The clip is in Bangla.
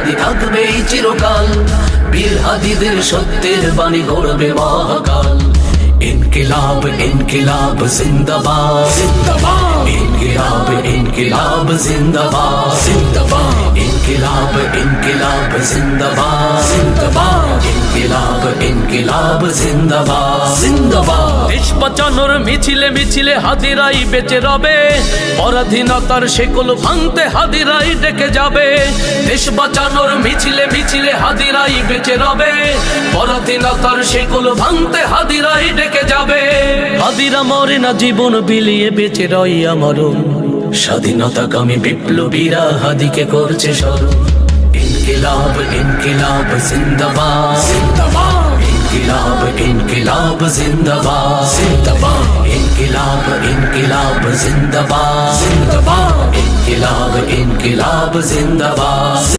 হাদি থাকবে চিরকাল, বীর হাদিদের সত্যের বাণী গড়বে মহাকাল। ইনকিলাব ইনকিলাব জিন্দাবাদ জিন্দাবাদ, ইনকিলাব ইনকিলাব জিন্দাবাদ জিন্দাবাদ, ইনকিলাব ইনকিলাব জিন্দাবাদ জিন্দাবাদ, ইনকিলাব ইনকিলাব জিন্দাবাদ জিন্দাবাদ। দেশ বাঁচানোর মিছিলে মিছিলে হাদিরাই বেঁচে রবে, পরাধীনতার শেকল ভাঙতে হাদিরাই ডেকে যাবে। দেশ বাঁচানোর মিছিলে মিছিলে হাদিরাই বেঁচে রবে, পরাধীনতার শেকল ভাঙতে হাদিরাই ডেকে যাবে। হাদিরা মরে না, জীবন বিলিয়ে বেঁচে রই আমরণ, স্বাধীনতাকামী বিপ্লবীরা হাদিকে করছে স্মরণ। ইনকিলাব ইনকিলাব জিন্দাবাদ জিন্দাবাদ, ইনকিলাব ইনকিলাব জিন্দাবাদ জিন্দাবাদ, ইনকিলাব ইনকিলাব জিন্দাবাদ জিন্দাবাদ, ইনকিলাব ইনকিলাব জিন্দাবাদ।